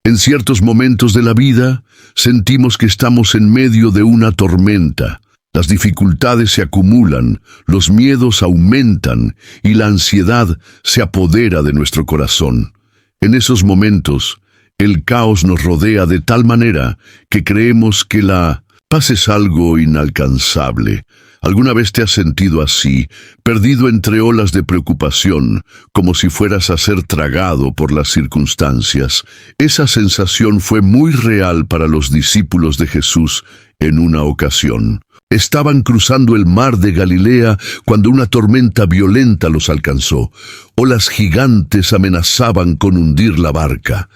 En ciertos momentos de la vida, sentimos que estamos en medio de una tormenta. Las dificultades se acumulan, los miedos aumentan y la ansiedad se apodera de nuestro corazón. En esos momentos, el caos nos rodea de tal manera que creemos que la paz es algo inalcanzable. ¿Alguna vez te has sentido así, perdido entre olas de preocupación, como si fueras a ser tragado por las circunstancias? Esa sensación fue muy real para los discípulos de Jesús en una ocasión. Estaban cruzando el mar de Galilea cuando una tormenta violenta los alcanzó. Olas gigantes amenazaban con hundir la barca.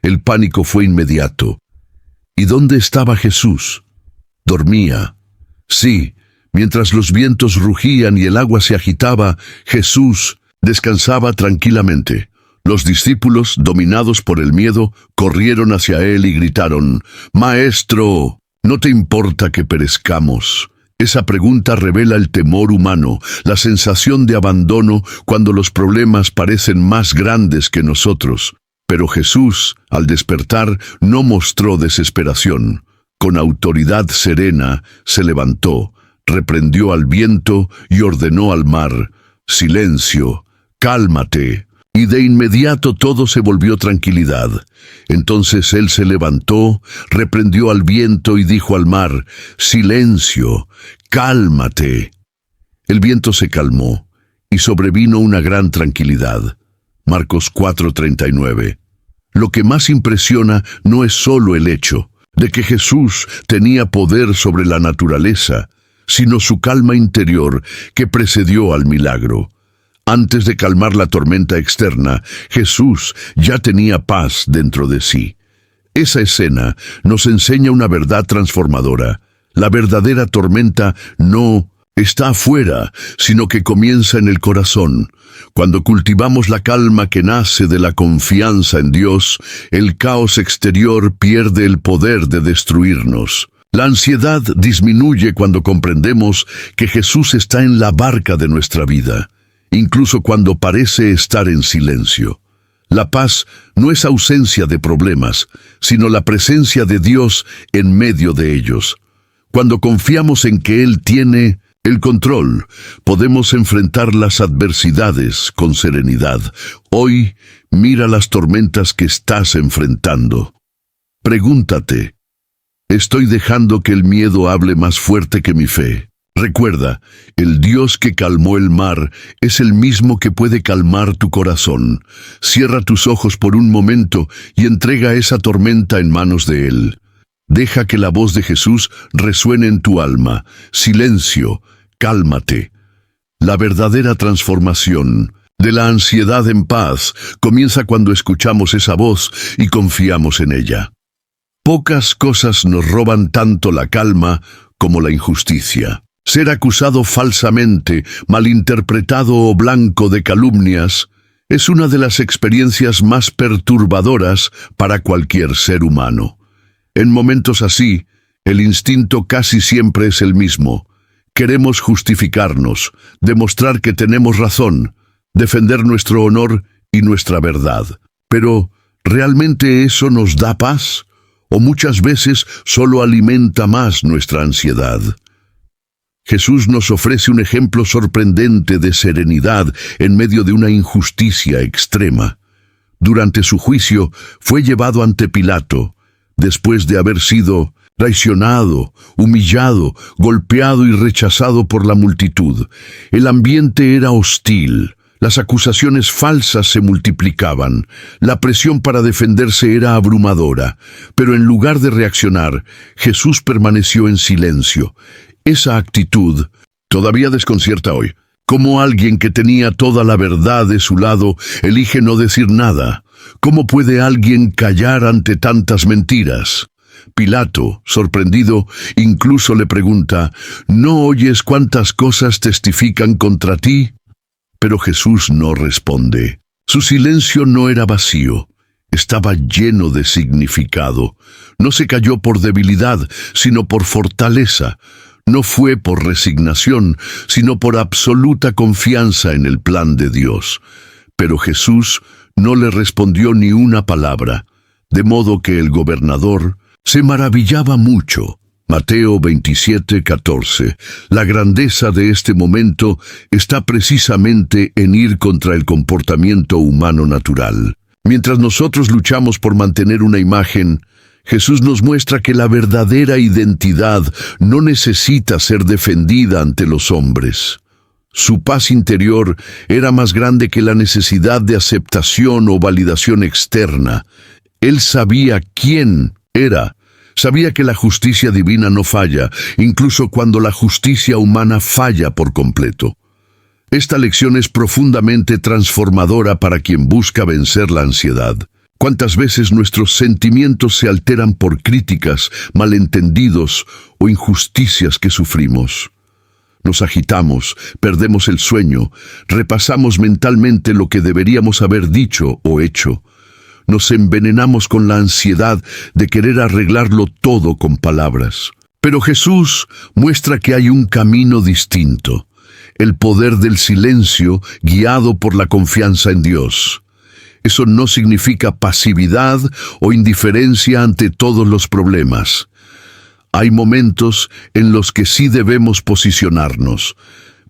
El pánico fue inmediato. ¿Y dónde estaba Jesús? Dormía. Sí, mientras los vientos rugían y el agua se agitaba, Jesús descansaba tranquilamente. Los discípulos, dominados por el miedo, corrieron hacia él y gritaron: «Maestro, ¿no te importa que perezcamos?». Esa pregunta revela el temor humano, la sensación de abandono cuando los problemas parecen más grandes que nosotros. Pero Jesús, al despertar, no mostró desesperación. Con autoridad serena, se levantó, reprendió al viento y ordenó al mar: «Silencio, cálmate». Y de inmediato todo se volvió tranquilidad. Entonces él se levantó, reprendió al viento y dijo al mar: «Silencio, cálmate». El viento se calmó y sobrevino una gran tranquilidad. Marcos 4:39. Lo que más impresiona no es solo el hecho de que Jesús tenía poder sobre la naturaleza, sino su calma interior que precedió al milagro. Antes de calmar la tormenta externa, Jesús ya tenía paz dentro de sí. Esa escena nos enseña una verdad transformadora. La verdadera tormenta no está afuera, sino que comienza en el corazón. Cuando cultivamos la calma que nace de la confianza en Dios, el caos exterior pierde el poder de destruirnos. La ansiedad disminuye cuando comprendemos que Jesús está en la barca de nuestra vida, incluso cuando parece estar en silencio. La paz no es ausencia de problemas, sino la presencia de Dios en medio de ellos. Cuando confiamos en que Él tiene el control, podemos enfrentar las adversidades con serenidad. Hoy, mira las tormentas que estás enfrentando. Pregúntate: ¿estoy dejando que el miedo hable más fuerte que mi fe? Recuerda, el Dios que calmó el mar es el mismo que puede calmar tu corazón. Cierra tus ojos por un momento y entrega esa tormenta en manos de Él. Deja que la voz de Jesús resuene en tu alma. Silencio, cálmate. La verdadera transformación de la ansiedad en paz comienza cuando escuchamos esa voz y confiamos en ella. Pocas cosas nos roban tanto la calma como la injusticia. Ser acusado falsamente, malinterpretado o blanco de calumnias es una de las experiencias más perturbadoras para cualquier ser humano. En momentos así, el instinto casi siempre es el mismo. Queremos justificarnos, demostrar que tenemos razón, defender nuestro honor y nuestra verdad. Pero, ¿realmente eso nos da paz? ¿O muchas veces solo alimenta más nuestra ansiedad? Jesús nos ofrece un ejemplo sorprendente de serenidad en medio de una injusticia extrema. Durante su juicio, fue llevado ante Pilato, después de haber sido traicionado, humillado, golpeado y rechazado por la multitud. El ambiente era hostil. Las acusaciones falsas se multiplicaban. La presión para defenderse era abrumadora. Pero en lugar de reaccionar, Jesús permaneció en silencio. Esa actitud todavía desconcierta hoy. ¿Cómo alguien que tenía toda la verdad de su lado elige no decir nada? ¿Cómo puede alguien callar ante tantas mentiras? Pilato, sorprendido, incluso le pregunta: ¿no oyes cuántas cosas testifican contra ti? Pero Jesús no responde. Su silencio no era vacío, estaba lleno de significado. No se calló por debilidad, sino por fortaleza. No fue por resignación, sino por absoluta confianza en el plan de Dios. Pero Jesús no le respondió ni una palabra. de modo que el gobernador se maravillaba mucho. Mateo 27:14. La grandeza de este momento está precisamente en ir contra el comportamiento humano natural. Mientras nosotros luchamos por mantener una imagen, Jesús nos muestra que la verdadera identidad no necesita ser defendida ante los hombres. Su paz interior era más grande que la necesidad de aceptación o validación externa. Él sabía quién era. Sabía que la justicia divina no falla, incluso cuando la justicia humana falla por completo. Esta lección es profundamente transformadora para quien busca vencer la ansiedad. ¿Cuántas veces nuestros sentimientos se alteran por críticas, malentendidos o injusticias que sufrimos? Nos agitamos, perdemos el sueño, repasamos mentalmente lo que deberíamos haber dicho o hecho. Nos envenenamos con la ansiedad de querer arreglarlo todo con palabras. Pero Jesús muestra que hay un camino distinto, el poder del silencio guiado por la confianza en Dios. Eso no significa pasividad o indiferencia ante todos los problemas. Hay momentos en los que sí debemos posicionarnos,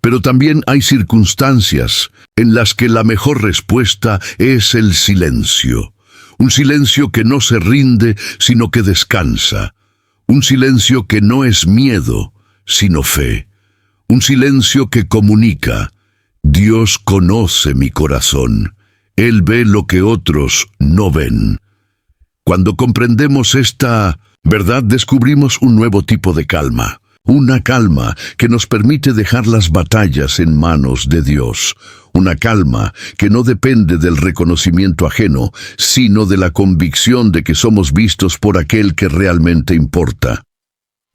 pero también hay circunstancias en las que la mejor respuesta es el silencio. Un silencio que no se rinde, sino que descansa. Un silencio que no es miedo, sino fe. Un silencio que comunica: Dios conoce mi corazón. Él ve lo que otros no ven. Cuando comprendemos esta verdad, descubrimos un nuevo tipo de calma. Una calma que nos permite dejar las batallas en manos de Dios. Una calma que no depende del reconocimiento ajeno, sino de la convicción de que somos vistos por aquel que realmente importa.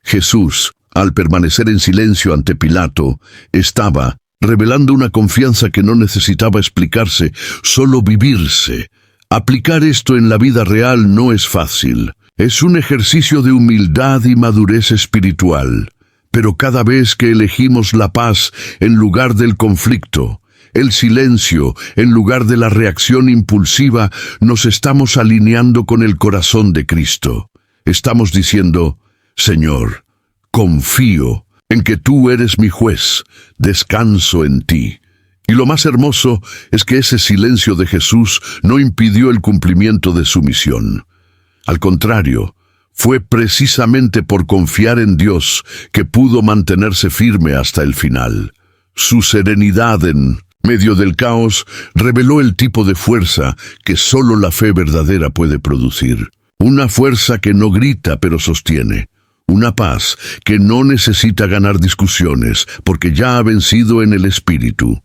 Jesús, al permanecer en silencio ante Pilato, estaba revelando una confianza que no necesitaba explicarse, solo vivirse. Aplicar esto en la vida real no es fácil. Es un ejercicio de humildad y madurez espiritual. Pero cada vez que elegimos la paz en lugar del conflicto, el silencio en lugar de la reacción impulsiva, nos estamos alineando con el corazón de Cristo. Estamos diciendo: Señor, confío en que tú eres mi juez, descanso en ti. Y lo más hermoso es que ese silencio de Jesús no impidió el cumplimiento de su misión. Al contrario, fue precisamente por confiar en Dios que pudo mantenerse firme hasta el final. Su serenidad en medio del caos reveló el tipo de fuerza que solo la fe verdadera puede producir. Una fuerza que no grita pero sostiene. Una paz que no necesita ganar discusiones porque ya ha vencido en el espíritu.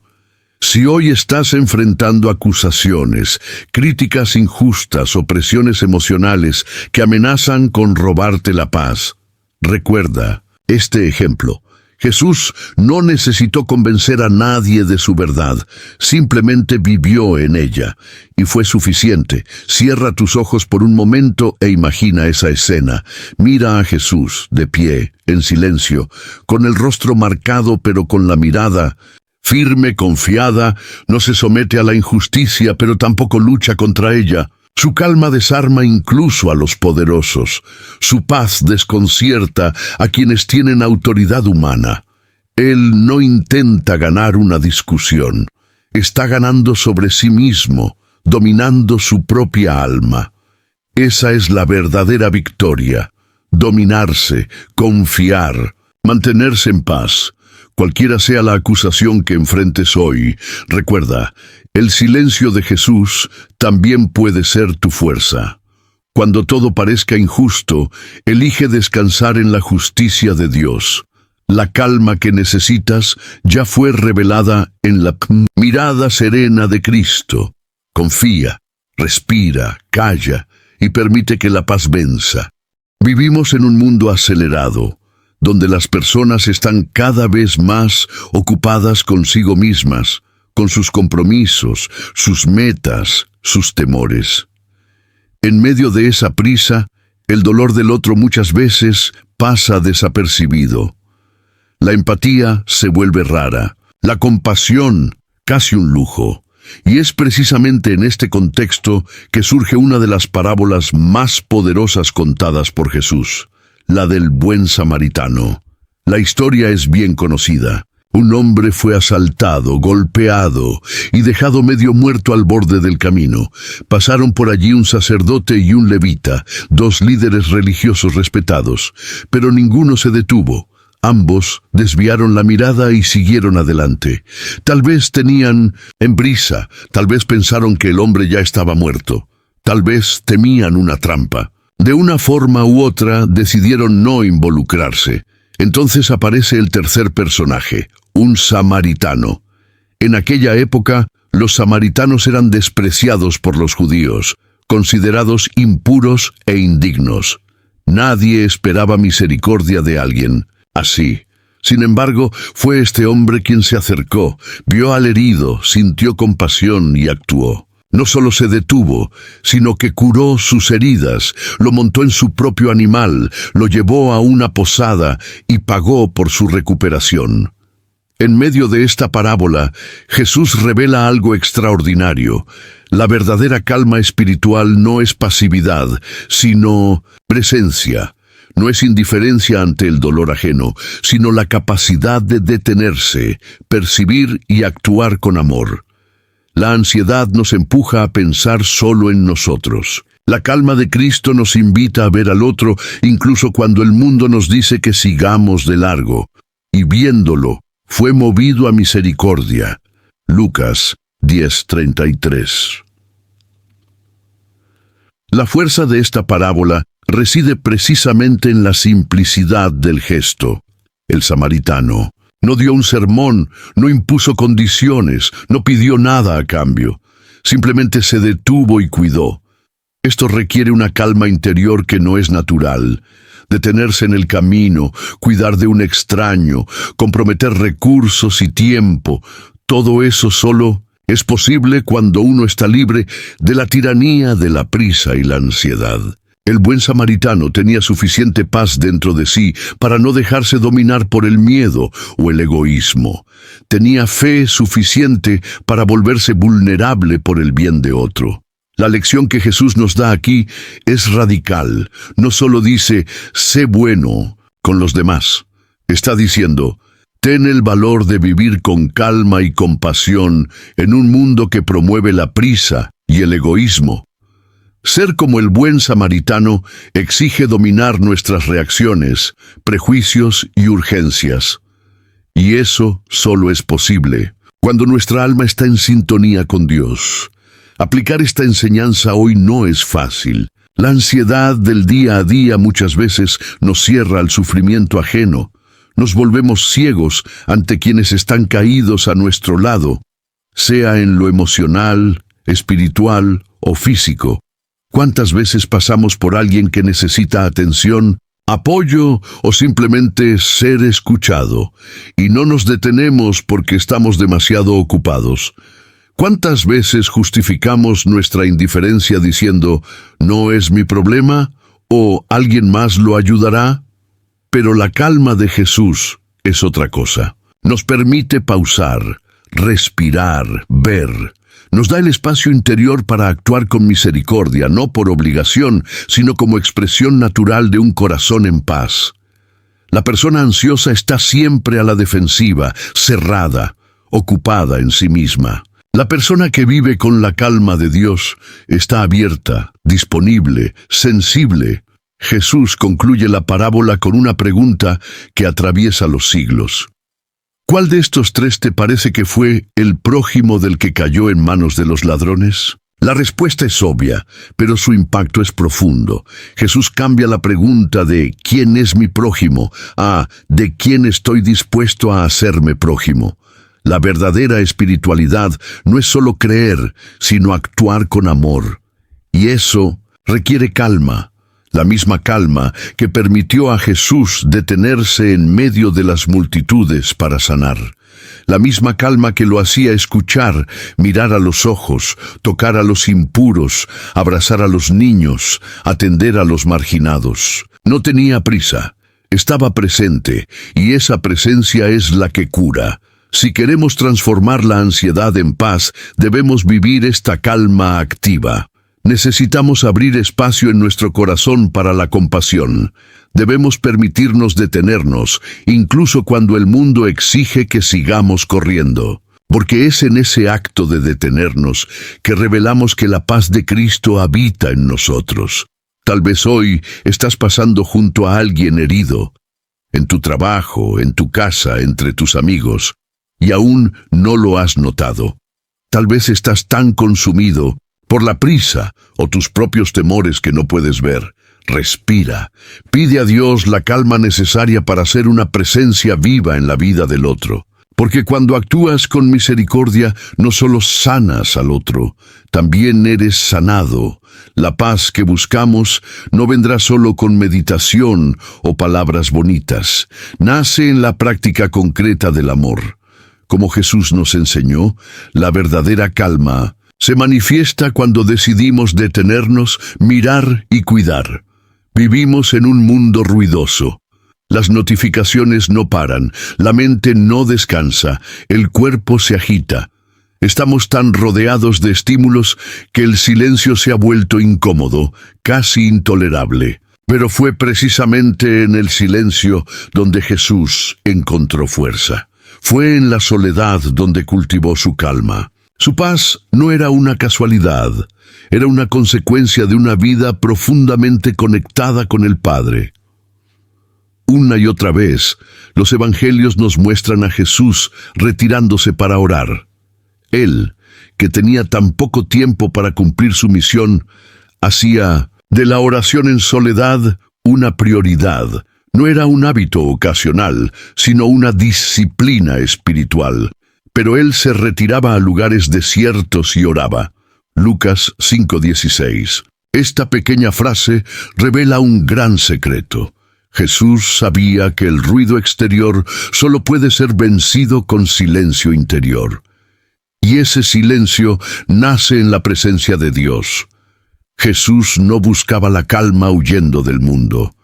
Si hoy estás enfrentando acusaciones, críticas injustas o presiones emocionales que amenazan con robarte la paz, recuerda este ejemplo. Jesús no necesitó convencer a nadie de su verdad, simplemente vivió en ella, y fue suficiente. Cierra tus ojos por un momento e imagina esa escena. Mira a Jesús, de pie, en silencio, con el rostro marcado pero con la mirada firme, confiada. No se somete a la injusticia, pero tampoco lucha contra ella. Su calma desarma incluso a los poderosos. Su paz desconcierta a quienes tienen autoridad humana. Él no intenta ganar una discusión. Está ganando sobre sí mismo, dominando su propia alma. Esa es la verdadera victoria. Dominarse, confiar, mantenerse en paz. Cualquiera sea la acusación que enfrentes hoy, recuerda, el silencio de Jesús también puede ser tu fuerza. Cuando todo parezca injusto, elige descansar en la justicia de Dios. La calma que necesitas ya fue revelada en la mirada serena de Cristo. Confía, respira, calla y permite que la paz venza. Vivimos en un mundo acelerado, donde las personas están cada vez más ocupadas consigo mismas, con sus compromisos, sus metas, sus temores. En medio de esa prisa, el dolor del otro muchas veces pasa desapercibido. La empatía se vuelve rara, la compasión casi un lujo, Y es precisamente en este contexto que surge una de las parábolas más poderosas contadas por Jesús, la del buen samaritano. La historia es bien conocida. Un hombre fue asaltado, golpeado y dejado medio muerto al borde del camino. Pasaron por allí un sacerdote y un levita, dos líderes religiosos respetados, pero ninguno se detuvo. Ambos desviaron la mirada y siguieron adelante. Tal vez tenían prisa, tal vez pensaron que el hombre ya estaba muerto, tal vez temían una trampa. De una forma u otra decidieron no involucrarse. Entonces aparece el tercer personaje, un samaritano. En aquella época, los samaritanos eran despreciados por los judíos, considerados impuros e indignos. Nadie esperaba misericordia de alguien así. Sin embargo, fue este hombre quien se acercó, vio al herido, sintió compasión y actuó. No solo se detuvo, sino que curó sus heridas, lo montó en su propio animal, lo llevó a una posada y pagó por su recuperación. En medio de esta parábola, Jesús revela algo extraordinario. La verdadera calma espiritual no es pasividad, sino presencia. No es indiferencia ante el dolor ajeno, sino la capacidad de detenerse, percibir y actuar con amor. La ansiedad nos empuja a pensar solo en nosotros. La calma de Cristo nos invita a ver al otro, incluso cuando el mundo nos dice que sigamos de largo. Y viéndolo, fue movido a misericordia. Lucas 10:33. La fuerza de esta parábola reside precisamente en la simplicidad del gesto. El samaritano no dio un sermón, no impuso condiciones, no pidió nada a cambio. Simplemente se detuvo y cuidó. Esto requiere una calma interior que no es natural. Detenerse en el camino, cuidar de un extraño, comprometer recursos y tiempo, todo eso solo es posible cuando uno está libre de la tiranía de la prisa y la ansiedad. El buen samaritano tenía suficiente paz dentro de sí para no dejarse dominar por el miedo o el egoísmo. Tenía fe suficiente para volverse vulnerable por el bien de otro. La lección que Jesús nos da aquí es radical. No solo dice, sé bueno con los demás. Está diciendo, ten el valor de vivir con calma y compasión en un mundo que promueve la prisa y el egoísmo. Ser como el buen samaritano exige dominar nuestras reacciones, prejuicios y urgencias. Y eso solo es posible cuando nuestra alma está en sintonía con Dios. Aplicar esta enseñanza hoy no es fácil. La ansiedad del día a día muchas veces nos cierra al sufrimiento ajeno. Nos volvemos ciegos ante quienes están caídos a nuestro lado, sea en lo emocional, espiritual o físico. ¿Cuántas veces pasamos por alguien que necesita atención, apoyo o simplemente ser escuchado, y no nos detenemos porque estamos demasiado ocupados? ¿Cuántas veces justificamos nuestra indiferencia diciendo, no es mi problema, o alguien más lo ayudará? Pero la calma de Jesús es otra cosa. Nos permite pausar, respirar, ver. Nos da el espacio interior para actuar con misericordia, no por obligación, sino como expresión natural de un corazón en paz. La persona ansiosa está siempre a la defensiva, cerrada, ocupada en sí misma. La persona que vive con la calma de Dios está abierta, disponible, sensible. Jesús concluye la parábola con una pregunta que atraviesa los siglos. ¿Cuál de estos tres te parece que fue el prójimo del que cayó en manos de los ladrones? La respuesta es obvia, pero su impacto es profundo. Jesús cambia la pregunta de ¿quién es mi prójimo? A ¿de quién estoy dispuesto a hacerme prójimo? La verdadera espiritualidad no es solo creer, sino actuar con amor. Y eso requiere calma. La misma calma que permitió a Jesús detenerse en medio de las multitudes para sanar. La misma calma que lo hacía escuchar, mirar a los ojos, tocar a los impuros, abrazar a los niños, atender a los marginados. No tenía prisa, estaba presente, y esa presencia es la que cura. Si queremos transformar la ansiedad en paz, debemos vivir esta calma activa. Necesitamos abrir espacio en nuestro corazón para la compasión. Debemos permitirnos detenernos, incluso cuando el mundo exige que sigamos corriendo. Porque es en ese acto de detenernos que revelamos que la paz de Cristo habita en nosotros. Tal vez hoy estás pasando junto a alguien herido, en tu trabajo, en tu casa, entre tus amigos, y aún no lo has notado. Tal vez estás tan consumido por la prisa o tus propios temores que no puedes ver. Respira. Pide a Dios la calma necesaria para ser una presencia viva en la vida del otro. Porque cuando actúas con misericordia, no solo sanas al otro, también eres sanado. La paz que buscamos no vendrá solo con meditación o palabras bonitas. Nace en la práctica concreta del amor. Como Jesús nos enseñó, la verdadera calma se manifiesta cuando decidimos detenernos, mirar y cuidar. Vivimos en un mundo ruidoso. Las notificaciones no paran, la mente no descansa, el cuerpo se agita. Estamos tan rodeados de estímulos que el silencio se ha vuelto incómodo, casi intolerable. Pero fue precisamente en el silencio donde Jesús encontró fuerza. Fue en la soledad donde cultivó su calma. Su paz no era una casualidad, era una consecuencia de una vida profundamente conectada con el Padre. Una y otra vez, los evangelios nos muestran a Jesús retirándose para orar. Él, que tenía tan poco tiempo para cumplir su misión, hacía de la oración en soledad una prioridad. No era un hábito ocasional, sino una disciplina espiritual. Pero él se retiraba a lugares desiertos y oraba. Lucas 5:16. Esta pequeña frase revela un gran secreto. Jesús sabía que el ruido exterior solo puede ser vencido con silencio interior. Y ese silencio nace en la presencia de Dios. Jesús no buscaba la calma huyendo del mundo.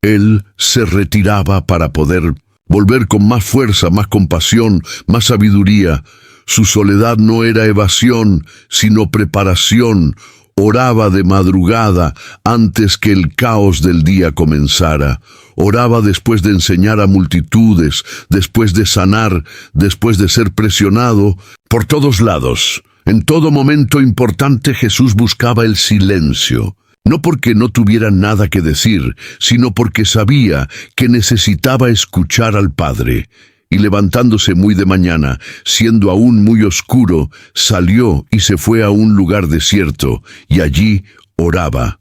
Él se retiraba para poder volver con más fuerza, más compasión, más sabiduría. Su soledad no era evasión, sino preparación. Oraba de madrugada antes que el caos del día comenzara. Oraba después de enseñar a multitudes, después de sanar, después de ser presionado por todos lados. En todo momento importante Jesús buscaba el silencio. No porque no tuviera nada que decir, sino porque sabía que necesitaba escuchar al Padre. Y levantándose muy de mañana, siendo aún muy oscuro, salió y se fue a un lugar desierto, y allí oraba.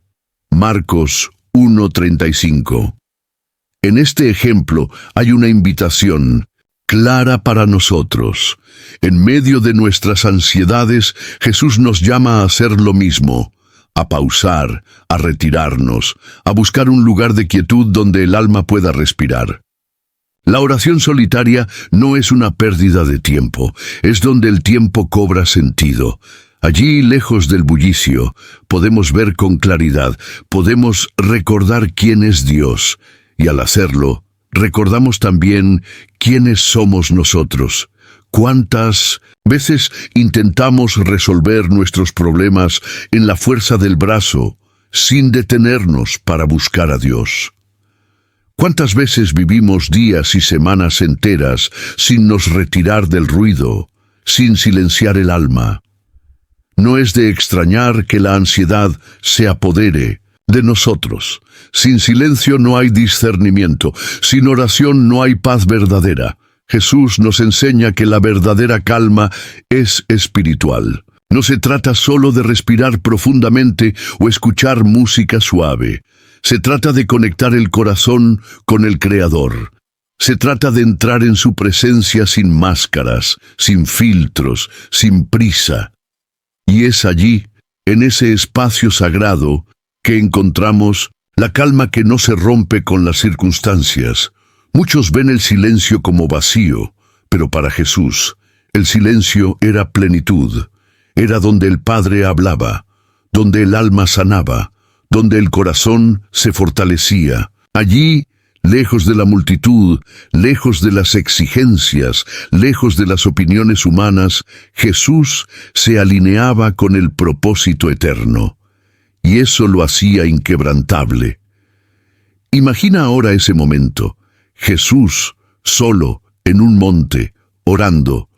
Marcos 1:35. En este ejemplo hay una invitación clara para nosotros. En medio de nuestras ansiedades, Jesús nos llama a hacer lo mismo. A pausar, a retirarnos, a buscar un lugar de quietud donde el alma pueda respirar. La oración solitaria no es una pérdida de tiempo, es donde el tiempo cobra sentido. Allí, lejos del bullicio, podemos ver con claridad, podemos recordar quién es Dios, y al hacerlo, recordamos también quiénes somos nosotros. ¿Cuántas veces intentamos resolver nuestros problemas en la fuerza del brazo, sin detenernos para buscar a Dios? ¿Cuántas veces vivimos días y semanas enteras sin nos retirar del ruido, sin silenciar el alma? No es de extrañar que la ansiedad se apodere de nosotros. Sin silencio no hay discernimiento, sin oración no hay paz verdadera. Jesús nos enseña que la verdadera calma es espiritual. No se trata solo de respirar profundamente o escuchar música suave. Se trata de conectar el corazón con el Creador. Se trata de entrar en su presencia sin máscaras, sin filtros, sin prisa. Y es allí, en ese espacio sagrado, que encontramos la calma que no se rompe con las circunstancias. Muchos ven el silencio como vacío, pero para Jesús, el silencio era plenitud. Era donde el Padre hablaba, donde el alma sanaba, donde el corazón se fortalecía. Allí, Lejos de la multitud, lejos de las exigencias, lejos de las opiniones humanas, Jesús se alineaba con el propósito eterno. Y eso lo hacía inquebrantable. Imagina ahora ese momento. Jesús, solo, en un monte, orando.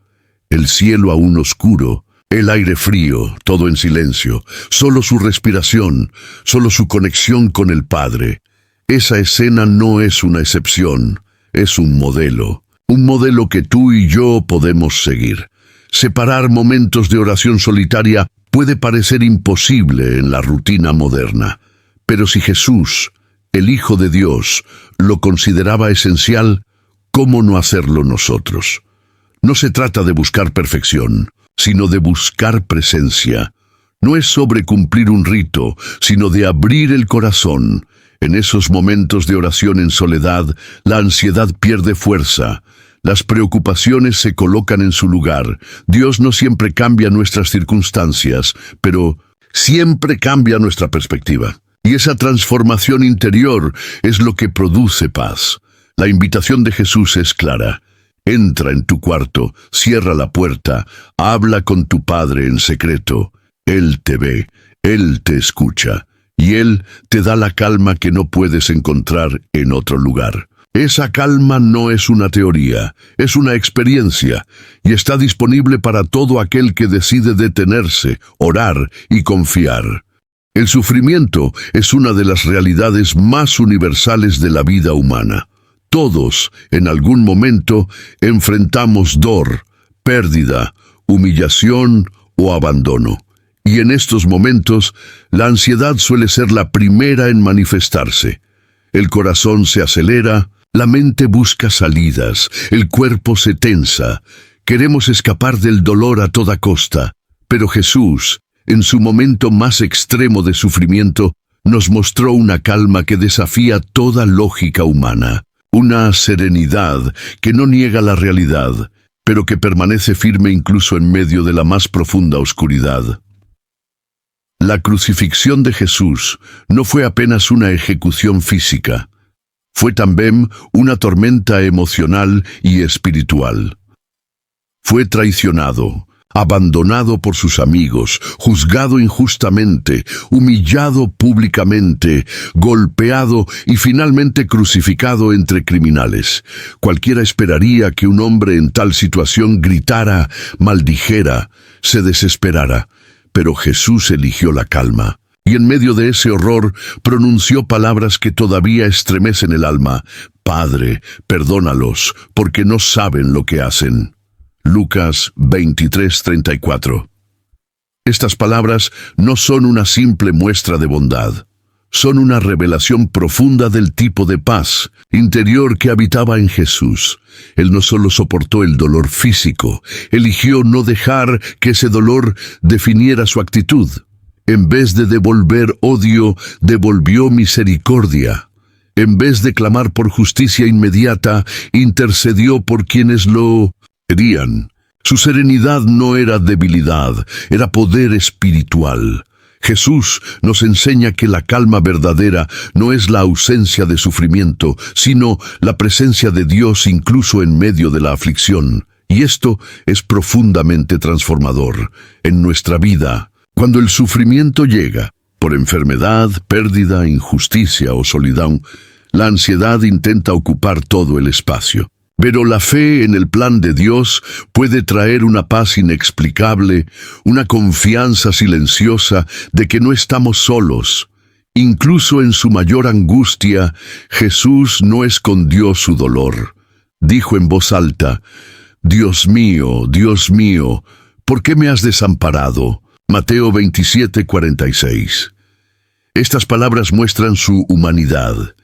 El cielo aún oscuro, el aire frío, todo en silencio. Solo su respiración, solo su conexión con el Padre. Esa escena no es una excepción, es un modelo que tú y yo podemos seguir. Separar momentos de oración solitaria puede parecer imposible en la rutina moderna, pero si Jesús, el Hijo de Dios, lo consideraba esencial, ¿cómo no hacerlo nosotros? No se trata de buscar perfección, sino de buscar presencia. No es sobre cumplir un rito, sino de abrir el corazón. En esos momentos de oración en soledad, la ansiedad pierde fuerza. Las preocupaciones se colocan en su lugar. Dios no siempre cambia nuestras circunstancias, pero siempre cambia nuestra perspectiva. Y esa transformación interior es lo que produce paz. La invitación de Jesús es clara. Entra en tu cuarto, cierra la puerta, habla con tu Padre en secreto. Él te ve, Él te escucha. Y Él te da la calma que no puedes encontrar en otro lugar. Esa calma no es una teoría, es una experiencia, y está disponible para todo aquel que decide detenerse, orar y confiar. El sufrimiento es una de las realidades más universales de la vida humana. Todos, en algún momento, enfrentamos dolor, pérdida, humillación o abandono. Y en estos momentos, la ansiedad suele ser la primera en manifestarse. El corazón se acelera, la mente busca salidas, el cuerpo se tensa. Queremos escapar del dolor a toda costa. Pero Jesús, en su momento más extremo de sufrimiento, nos mostró una calma que desafía toda lógica humana. Una serenidad que no niega la realidad, pero que permanece firme incluso en medio de la más profunda oscuridad. La crucifixión de Jesús no fue apenas una ejecución física, fue también una tormenta emocional y espiritual. Fue traicionado, abandonado por sus amigos, juzgado injustamente, humillado públicamente, golpeado y finalmente crucificado entre criminales. Cualquiera esperaría que un hombre en tal situación gritara, maldijera, se desesperara. Pero Jesús eligió la calma, y en medio de ese horror pronunció palabras que todavía estremecen el alma. Padre, perdónalos, porque no saben lo que hacen. Lucas 23:34. Estas palabras no son una simple muestra de bondad. Son una revelación profunda del tipo de paz interior que habitaba en Jesús. Él no solo soportó el dolor físico, eligió no dejar que ese dolor definiera su actitud. En vez de devolver odio, devolvió misericordia. En vez de clamar por justicia inmediata, intercedió por quienes lo herían. Su serenidad no era debilidad, era poder espiritual. Jesús nos enseña que la calma verdadera no es la ausencia de sufrimiento, sino la presencia de Dios incluso en medio de la aflicción. Y esto es profundamente transformador en nuestra vida. Cuando el sufrimiento llega, por enfermedad, pérdida, injusticia o soledad, la ansiedad intenta ocupar todo el espacio. Pero la fe en el plan de Dios puede traer una paz inexplicable, una confianza silenciosa de que no estamos solos. Incluso en su mayor angustia, Jesús no escondió su dolor. Dijo en voz alta, Dios mío, ¿por qué me has desamparado? Mateo 27:46. Estas palabras muestran su humanidad.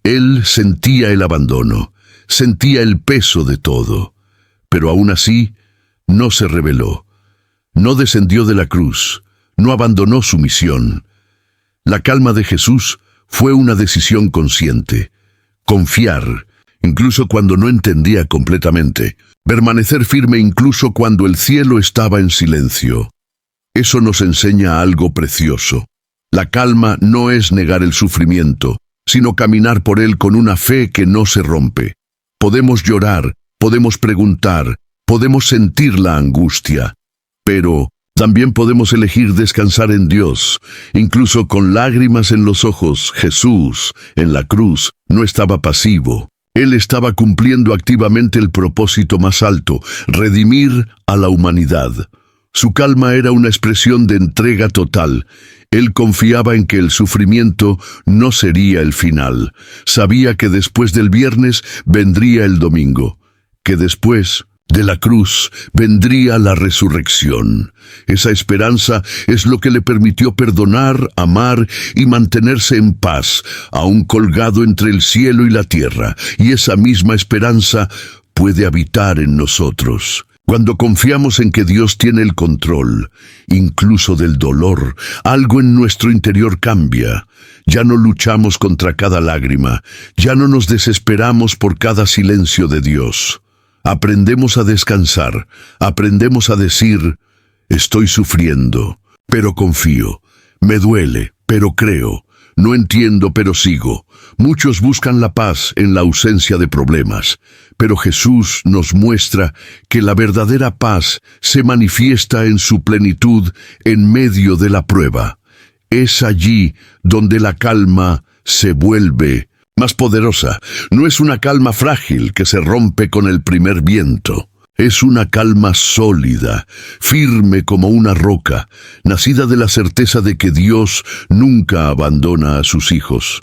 Él sentía el abandono. Sentía el peso de todo, pero aún así no se rebeló, no descendió de la cruz, no abandonó su misión. La calma de Jesús fue una decisión consciente, confiar, incluso cuando no entendía completamente, permanecer firme incluso cuando el cielo estaba en silencio. Eso nos enseña algo precioso. La calma no es negar el sufrimiento, sino caminar por él con una fe que no se rompe. Podemos llorar, podemos preguntar, podemos sentir la angustia, pero también podemos elegir descansar en Dios. Incluso con lágrimas en los ojos, Jesús, en la cruz, no estaba pasivo. Él estaba cumpliendo activamente el propósito más alto, redimir a la humanidad. Su calma era una expresión de entrega total. Él confiaba en que el sufrimiento no sería el final. Sabía que después del viernes vendría el domingo, que después de la cruz vendría la resurrección. Esa esperanza es lo que le permitió perdonar, amar y mantenerse en paz, aún colgado entre el cielo y la tierra. Y esa misma esperanza puede habitar en nosotros. Cuando confiamos en que Dios tiene el control, incluso del dolor, algo en nuestro interior cambia. Ya no luchamos contra cada lágrima, ya no nos desesperamos por cada silencio de Dios. Aprendemos a descansar, aprendemos a decir, estoy sufriendo, pero confío, me duele, pero creo, no entiendo, pero sigo. Muchos buscan la paz en la ausencia de problemas, pero Jesús nos muestra que la verdadera paz se manifiesta en su plenitud en medio de la prueba. Es allí donde la calma se vuelve más poderosa. No es una calma frágil que se rompe con el primer viento. Es una calma sólida, firme como una roca, nacida de la certeza de que Dios nunca abandona a sus hijos.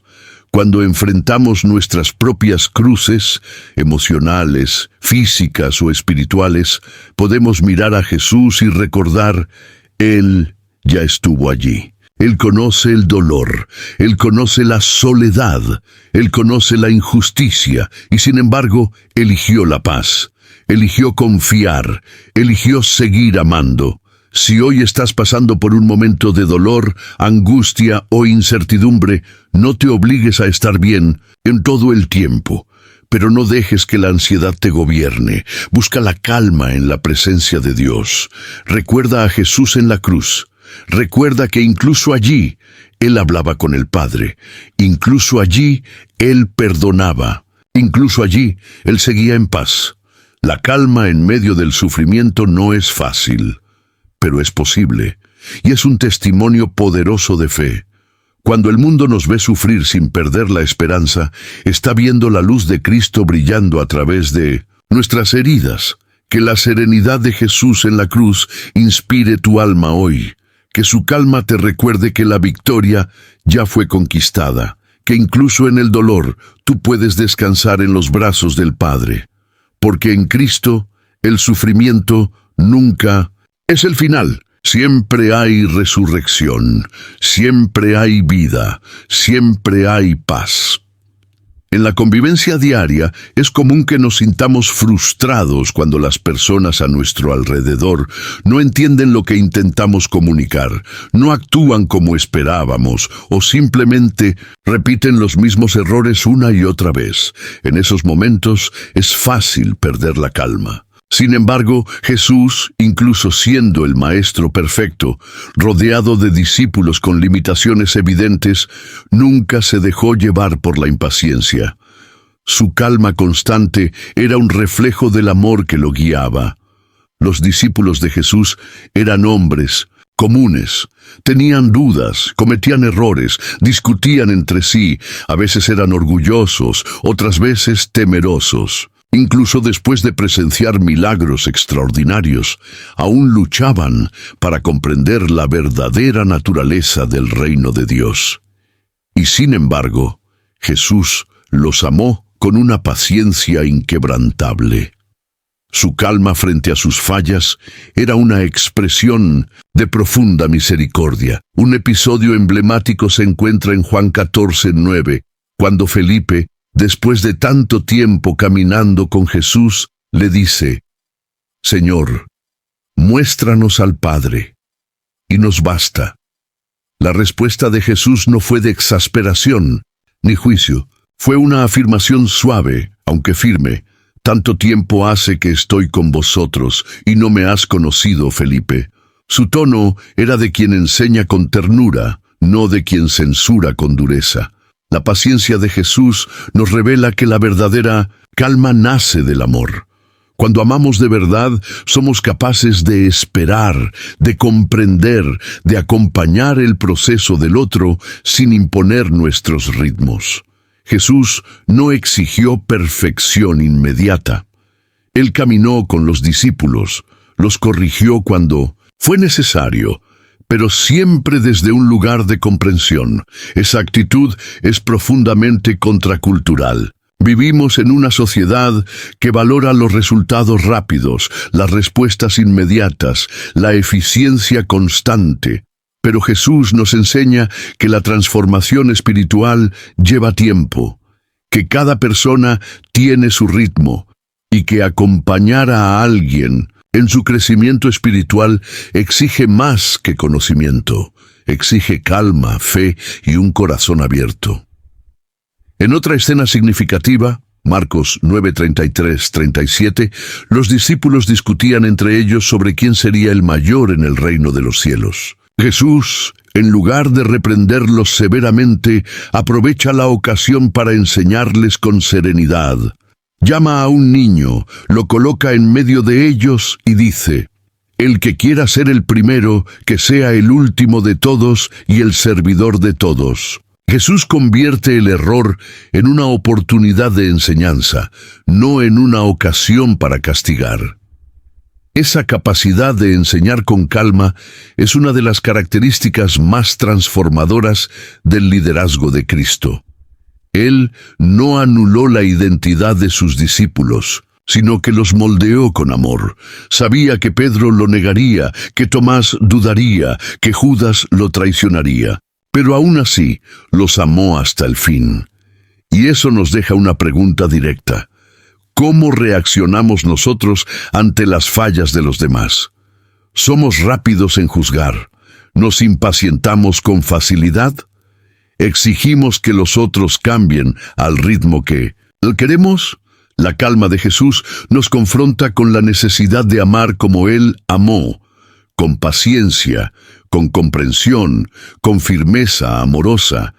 Cuando enfrentamos nuestras propias cruces, emocionales, físicas o espirituales, podemos mirar a Jesús y recordar, Él ya estuvo allí. Él conoce el dolor, Él conoce la soledad, Él conoce la injusticia y sin embargo eligió la paz, eligió confiar, eligió seguir amando. Si hoy estás pasando por un momento de dolor, angustia o incertidumbre, no te obligues a estar bien en todo el tiempo. Pero no dejes que la ansiedad te gobierne. Busca la calma en la presencia de Dios. Recuerda a Jesús en la cruz. Recuerda que incluso allí Él hablaba con el Padre. Incluso allí Él perdonaba. Incluso allí Él seguía en paz. La calma en medio del sufrimiento no es fácil, pero es posible, y es un testimonio poderoso de fe. Cuando el mundo nos ve sufrir sin perder la esperanza, está viendo la luz de Cristo brillando a través de nuestras heridas. Que la serenidad de Jesús en la cruz inspire tu alma hoy. Que su calma te recuerde que la victoria ya fue conquistada, que incluso en el dolor tú puedes descansar en los brazos del Padre. Porque en Cristo el sufrimiento nunca es el final. Siempre hay resurrección, siempre hay vida, siempre hay paz. En la convivencia diaria es común que nos sintamos frustrados cuando las personas a nuestro alrededor no entienden lo que intentamos comunicar, no actúan como esperábamos o simplemente repiten los mismos errores una y otra vez. En esos momentos es fácil perder la calma. Sin embargo, Jesús, incluso siendo el Maestro perfecto, rodeado de discípulos con limitaciones evidentes, nunca se dejó llevar por la impaciencia. Su calma constante era un reflejo del amor que lo guiaba. Los discípulos de Jesús eran hombres comunes, tenían dudas, cometían errores, discutían entre sí, a veces eran orgullosos, otras veces temerosos. Incluso después de presenciar milagros extraordinarios, aún luchaban para comprender la verdadera naturaleza del reino de Dios. Y sin embargo, Jesús los amó con una paciencia inquebrantable. Su calma frente a sus fallas era una expresión de profunda misericordia. Un episodio emblemático se encuentra en Juan 14:9, cuando Felipe, después de tanto tiempo caminando con Jesús, le dice, «Señor, muéstranos al Padre, y nos basta». La respuesta de Jesús no fue de exasperación ni juicio, fue una afirmación suave, aunque firme. «Tanto tiempo hace que estoy con vosotros, y no me has conocido, Felipe». Su tono era de quien enseña con ternura, no de quien censura con dureza. La paciencia de Jesús nos revela que la verdadera calma nace del amor. Cuando amamos de verdad, somos capaces de esperar, de comprender, de acompañar el proceso del otro sin imponer nuestros ritmos. Jesús no exigió perfección inmediata. Él caminó con los discípulos, los corrigió cuando fue necesario, pero siempre desde un lugar de comprensión. Esa actitud es profundamente contracultural. Vivimos en una sociedad que valora los resultados rápidos, las respuestas inmediatas, la eficiencia constante. Pero Jesús nos enseña que la transformación espiritual lleva tiempo, que cada persona tiene su ritmo y que acompañar a alguien en su crecimiento espiritual exige más que conocimiento, exige calma, fe y un corazón abierto. En otra escena significativa, Marcos 9:33-37, los discípulos discutían entre ellos sobre quién sería el mayor en el reino de los cielos. Jesús, en lugar de reprenderlos severamente, aprovecha la ocasión para enseñarles con serenidad. Llama a un niño, lo coloca en medio de ellos y dice: «El que quiera ser el primero, que sea el último de todos y el servidor de todos». Jesús convierte el error en una oportunidad de enseñanza, no en una ocasión para castigar. Esa capacidad de enseñar con calma es una de las características más transformadoras del liderazgo de Cristo. Él no anuló la identidad de sus discípulos, sino que los moldeó con amor. Sabía que Pedro lo negaría, que Tomás dudaría, que Judas lo traicionaría. Pero aún así, los amó hasta el fin. Y eso nos deja una pregunta directa. ¿Cómo reaccionamos nosotros ante las fallas de los demás? ¿Somos rápidos en juzgar? ¿Nos impacientamos con facilidad? ¿Exigimos que los otros cambien al ritmo que queremos? La calma de Jesús nos confronta con la necesidad de amar como Él amó, con paciencia, con comprensión, con firmeza amorosa.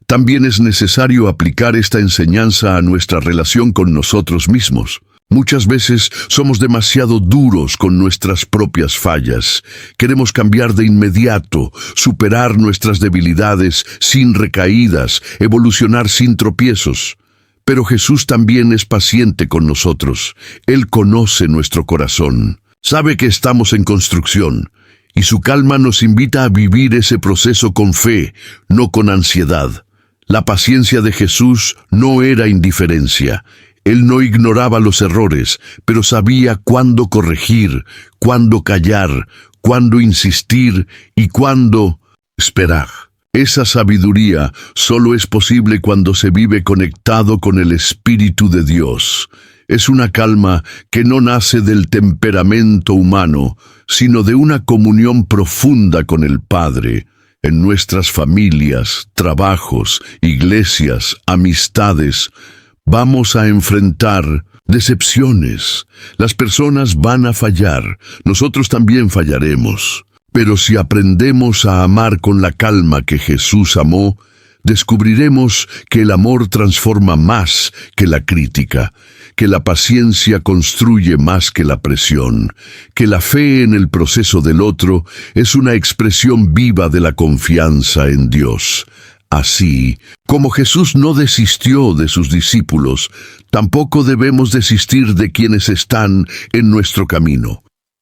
También es necesario aplicar esta enseñanza a nuestra relación con nosotros mismos. Muchas veces somos demasiado duros con nuestras propias fallas. Queremos cambiar de inmediato, superar nuestras debilidades sin recaídas, evolucionar sin tropiezos. Pero Jesús también es paciente con nosotros. Él conoce nuestro corazón, sabe que estamos en construcción, y su calma nos invita a vivir ese proceso con fe, no con ansiedad. La paciencia de Jesús no era indiferencia. Él no ignoraba los errores, pero sabía cuándo corregir, cuándo callar, cuándo insistir y cuándo esperar. Esa sabiduría solo es posible cuando se vive conectado con el Espíritu de Dios. Es una calma que no nace del temperamento humano, sino de una comunión profunda con el Padre. En nuestras familias, trabajos, iglesias, amistades, vamos a enfrentar decepciones. Las personas van a fallar, nosotros también fallaremos. Pero si aprendemos a amar con la calma que Jesús amó, descubriremos que el amor transforma más que la crítica, que la paciencia construye más que la presión, que la fe en el proceso del otro es una expresión viva de la confianza en Dios. Así, como Jesús no desistió de sus discípulos, tampoco debemos desistir de quienes están en nuestro camino.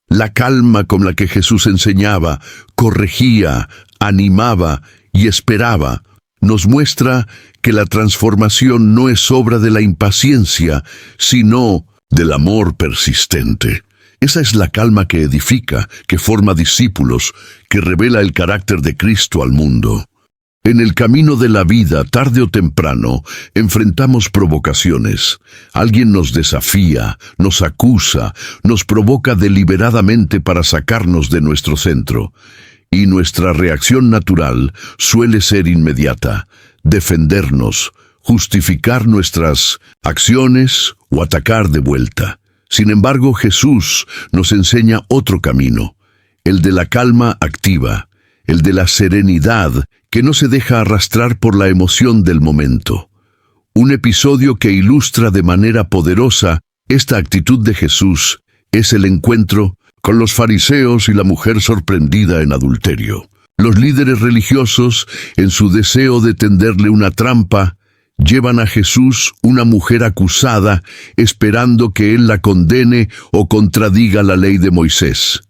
La calma con la que Jesús enseñaba, corregía, animaba y esperaba, nos muestra que la transformación no es obra de la impaciencia, sino del amor persistente. Esa es la calma que edifica, que forma discípulos, que revela el carácter de Cristo al mundo. En el camino de la vida, tarde o temprano, enfrentamos provocaciones. Alguien nos desafía, nos acusa, nos provoca deliberadamente para sacarnos de nuestro centro. Y nuestra reacción natural suele ser inmediata: defendernos, justificar nuestras acciones o atacar de vuelta. Sin embargo, Jesús nos enseña otro camino, el de la calma activa, el de la serenidad que no se deja arrastrar por la emoción del momento. Un episodio que ilustra de manera poderosa esta actitud de Jesús es el encuentro con los fariseos y la mujer sorprendida en adulterio. Los líderes religiosos, en su deseo de tenderle una trampa, llevan a Jesús una mujer acusada, esperando que él la condene o contradiga la ley de Moisés.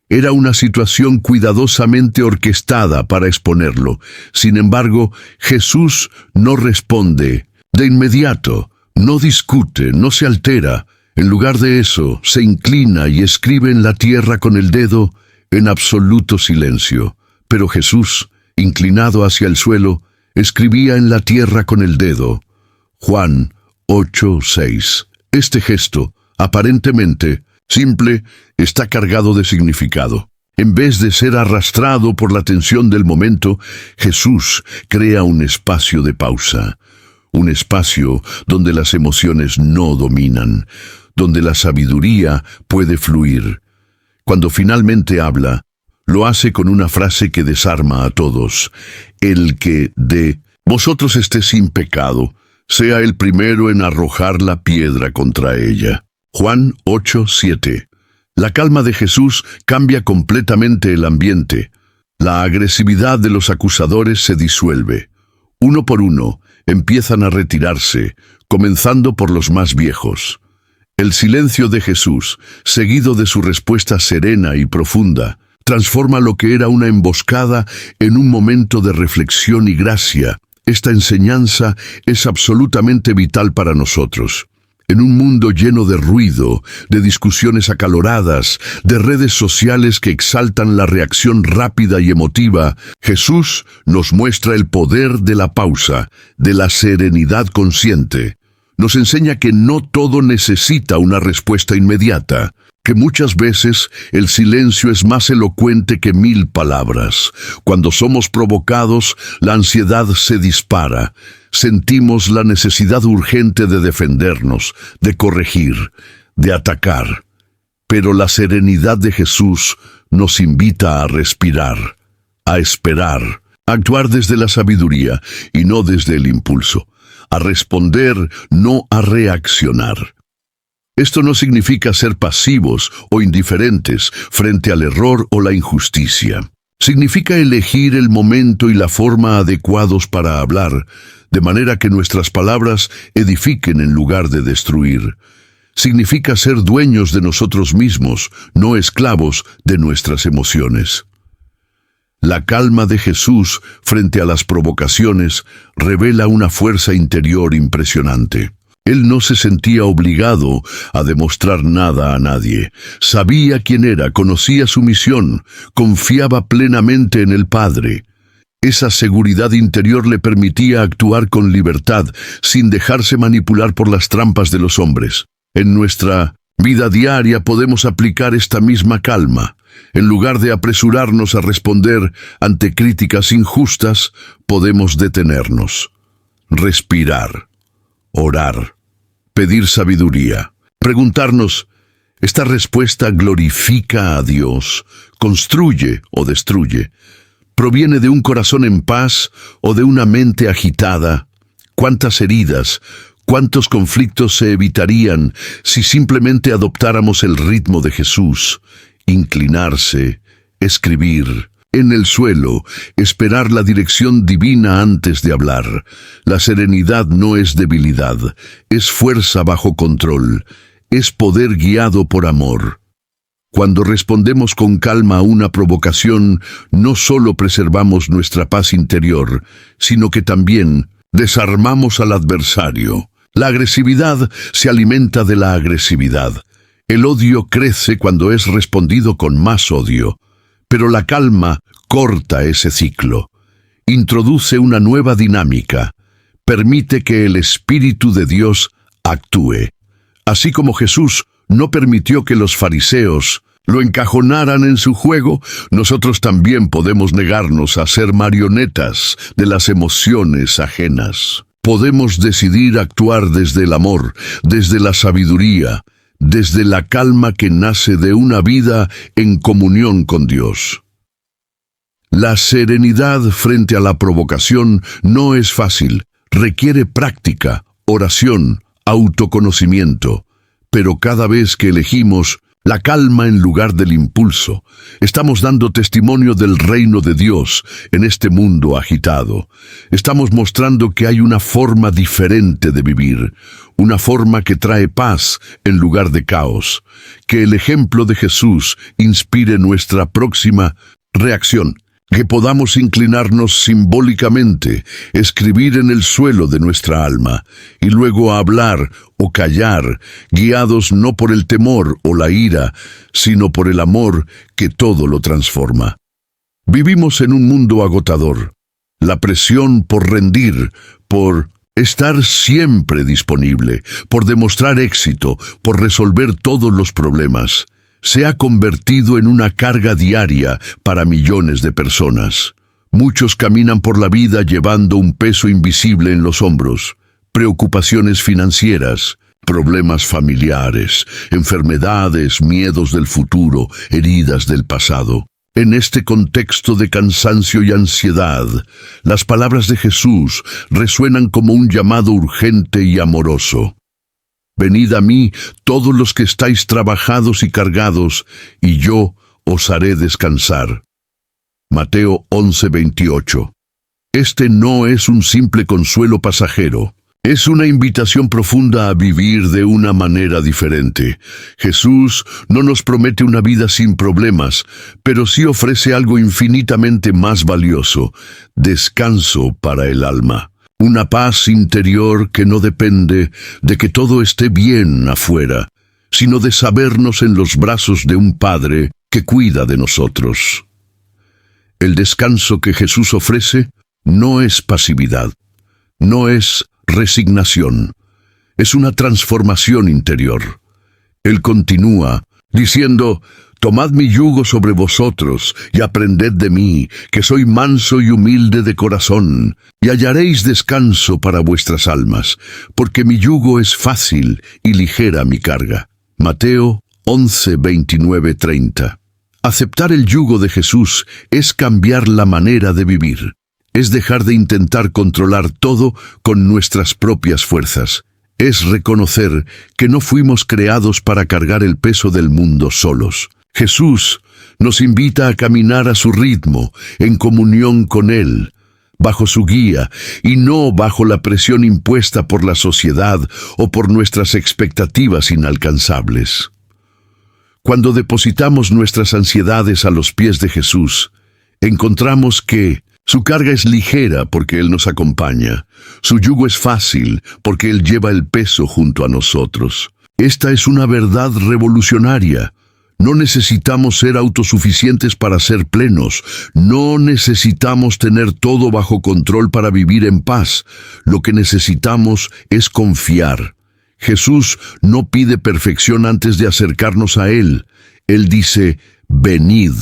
Era una situación cuidadosamente orquestada para exponerlo. Sin embargo, Jesús no responde de inmediato, no discute, no se altera. En lugar de eso, se inclina y escribe en la tierra con el dedo en absoluto silencio. Pero Jesús, inclinado hacia el suelo, escribía en la tierra con el dedo. Juan 8:6. Este gesto, aparentemente simple, está cargado de significado. En vez de ser arrastrado por la tensión del momento, Jesús crea un espacio de pausa. Un espacio donde las emociones no dominan, donde la sabiduría puede fluir. Cuando finalmente habla, lo hace con una frase que desarma a todos. El que de vosotros esté sin pecado, sea el primero en arrojar la piedra contra ella. Juan 8:7. La calma de Jesús cambia completamente el ambiente. La agresividad de los acusadores se disuelve. Uno por uno, empiezan a retirarse, comenzando por los más viejos. El silencio de Jesús, seguido de su respuesta serena y profunda, transforma lo que era una emboscada en un momento de reflexión y gracia. Esta enseñanza es absolutamente vital para nosotros. En un mundo lleno de ruido, de discusiones acaloradas, de redes sociales que exaltan la reacción rápida y emotiva, Jesús nos muestra el poder de la pausa, de la serenidad consciente. Nos enseña que no todo necesita una respuesta inmediata, que muchas veces el silencio es más elocuente que 1000 palabras. Cuando somos provocados, la ansiedad se dispara. Sentimos la necesidad urgente de defendernos, de corregir, de atacar. Pero la serenidad de Jesús nos invita a respirar, a esperar, a actuar desde la sabiduría y no desde el impulso, a responder, no a reaccionar. Esto no significa ser pasivos o indiferentes frente al error o la injusticia. Significa elegir el momento y la forma adecuados para hablar, de manera que nuestras palabras edifiquen en lugar de destruir. Significa ser dueños de nosotros mismos, no esclavos de nuestras emociones. La calma de Jesús frente a las provocaciones revela una fuerza interior impresionante. Él no se sentía obligado a demostrar nada a nadie. Sabía quién era, conocía su misión, confiaba plenamente en el Padre. Esa seguridad interior le permitía actuar con libertad, sin dejarse manipular por las trampas de los hombres. En nuestra vida diaria podemos aplicar esta misma calma. En lugar de apresurarnos a responder ante críticas injustas, podemos detenernos, respirar, orar, pedir sabiduría, preguntarnos, ¿esta respuesta glorifica a Dios, construye o destruye? ¿Proviene de un corazón en paz o de una mente agitada? ¿Cuántas heridas, cuántos conflictos se evitarían si simplemente adoptáramos el ritmo de Jesús? Inclinarse, escribir, en el suelo, esperar la dirección divina antes de hablar. La serenidad no es debilidad, es fuerza bajo control, es poder guiado por amor. Cuando respondemos con calma a una provocación, no solo preservamos nuestra paz interior, sino que también desarmamos al adversario. La agresividad se alimenta de la agresividad. El odio crece cuando es respondido con más odio. Pero la calma corta ese ciclo, introduce una nueva dinámica, permite que el Espíritu de Dios actúe. Así como Jesús no permitió que los fariseos lo encajonaran en su juego, nosotros también podemos negarnos a ser marionetas de las emociones ajenas. Podemos decidir actuar desde el amor, desde la sabiduría, desde la calma que nace de una vida en comunión con Dios. La serenidad frente a la provocación no es fácil, requiere práctica, oración, autoconocimiento, pero cada vez que elegimos la calma en lugar del impulso, estamos dando testimonio del reino de Dios en este mundo agitado. Estamos mostrando que hay una forma diferente de vivir, una forma que trae paz en lugar de caos. Que el ejemplo de Jesús inspire nuestra próxima reacción. Que podamos inclinarnos simbólicamente, escribir en el suelo de nuestra alma, y luego hablar o callar, guiados no por el temor o la ira, sino por el amor que todo lo transforma. Vivimos en un mundo agotador. La presión por rendir, por estar siempre disponible, por demostrar éxito, por resolver todos los problemas, se ha convertido en una carga diaria para millones de personas. Muchos caminan por la vida llevando un peso invisible en los hombros, preocupaciones financieras, problemas familiares, enfermedades, miedos del futuro, heridas del pasado. En este contexto de cansancio y ansiedad, las palabras de Jesús resuenan como un llamado urgente y amoroso. Venid a mí todos los que estáis trabajados y cargados, y yo os haré descansar. Mateo 11:28. Este no es un simple consuelo pasajero. Es una invitación profunda a vivir de una manera diferente. Jesús no nos promete una vida sin problemas, pero sí ofrece algo infinitamente más valioso: descanso para el alma. Una paz interior que no depende de que todo esté bien afuera, sino de sabernos en los brazos de un Padre que cuida de nosotros. El descanso que Jesús ofrece no es pasividad, no es resignación, es una transformación interior. Él continúa diciendo: tomad mi yugo sobre vosotros y aprended de mí, que soy manso y humilde de corazón, y hallaréis descanso para vuestras almas, porque mi yugo es fácil y ligera mi carga. Mateo 11:29-30. Aceptar el yugo de Jesús es cambiar la manera de vivir. Es dejar de intentar controlar todo con nuestras propias fuerzas. Es reconocer que no fuimos creados para cargar el peso del mundo solos. Jesús nos invita a caminar a su ritmo, en comunión con Él, bajo su guía, y no bajo la presión impuesta por la sociedad o por nuestras expectativas inalcanzables. Cuando depositamos nuestras ansiedades a los pies de Jesús, encontramos que su carga es ligera porque Él nos acompaña. Su yugo es fácil porque Él lleva el peso junto a nosotros. Esta es una verdad revolucionaria. No necesitamos ser autosuficientes para ser plenos. No necesitamos tener todo bajo control para vivir en paz. Lo que necesitamos es confiar. Jesús no pide perfección antes de acercarnos a Él. Él dice: venid,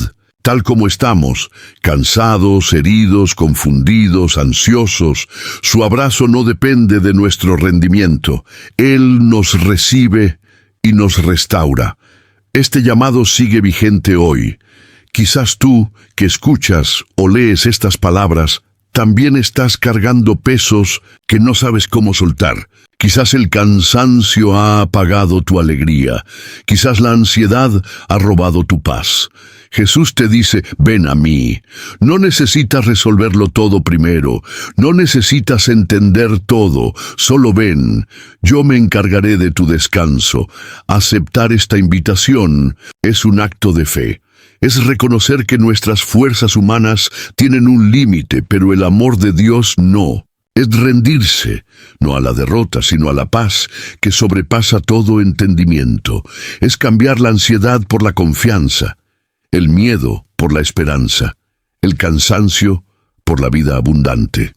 tal como estamos, cansados, heridos, confundidos, ansiosos. Su abrazo no depende de nuestro rendimiento. Él nos recibe y nos restaura. Este llamado sigue vigente hoy. Quizás tú, que escuchas o lees estas palabras, también estás cargando pesos que no sabes cómo soltar. Quizás el cansancio ha apagado tu alegría. Quizás la ansiedad ha robado tu paz. Jesús te dice: ven a mí. No necesitas resolverlo todo primero. No necesitas entender todo. Solo ven. Yo me encargaré de tu descanso. Aceptar esta invitación es un acto de fe. Es reconocer que nuestras fuerzas humanas tienen un límite, pero el amor de Dios no. Es rendirse, no a la derrota, sino a la paz que sobrepasa todo entendimiento. Es cambiar la ansiedad por la confianza, el miedo por la esperanza, el cansancio por la vida abundante.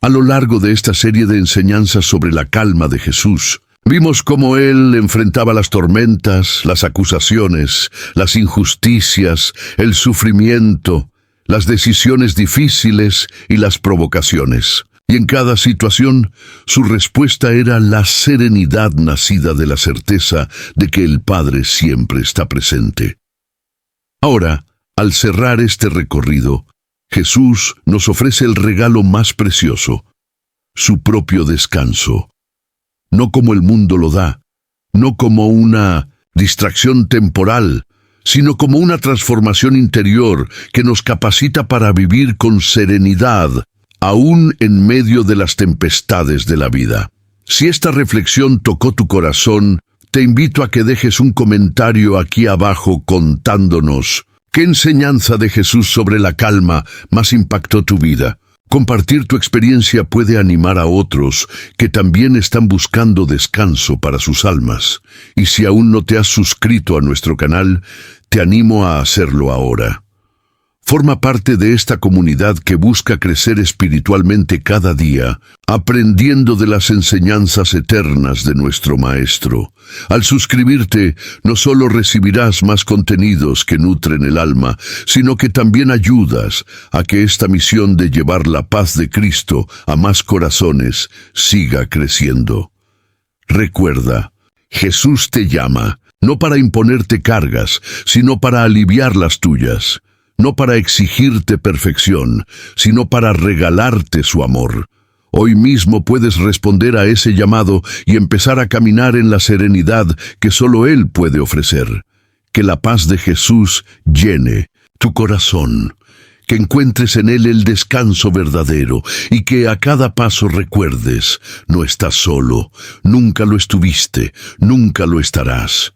A lo largo de esta serie de enseñanzas sobre la calma de Jesús, vimos cómo Él enfrentaba las tormentas, las acusaciones, las injusticias, el sufrimiento, las decisiones difíciles y las provocaciones. Y en cada situación, su respuesta era la serenidad nacida de la certeza de que el Padre siempre está presente. Ahora, Al cerrar este recorrido, Jesús nos ofrece el regalo más precioso, su propio descanso. No como el mundo lo da, no como una distracción temporal, sino como una transformación interior que nos capacita para vivir con serenidad, aún en medio de las tempestades de la vida. Si esta reflexión tocó tu corazón, te invito a que dejes un comentario aquí abajo contándonos qué enseñanza de Jesús sobre la calma más impactó tu vida. Compartir tu experiencia puede animar a otros que también están buscando descanso para sus almas. Y si aún no te has suscrito a nuestro canal, te animo a hacerlo ahora. Forma parte de esta comunidad que busca crecer espiritualmente cada día, aprendiendo de las enseñanzas eternas de nuestro Maestro. Al suscribirte, no solo recibirás más contenidos que nutren el alma, sino que también ayudas a que esta misión de llevar la paz de Cristo a más corazones siga creciendo. Recuerda, Jesús te llama, no para imponerte cargas, sino para aliviar las tuyas. No para exigirte perfección, sino para regalarte su amor. Hoy mismo puedes responder a ese llamado y empezar a caminar en la serenidad que solo Él puede ofrecer. Que la paz de Jesús llene tu corazón, que encuentres en Él el descanso verdadero y que a cada paso recuerdes, no estás solo, nunca lo estuviste, nunca lo estarás.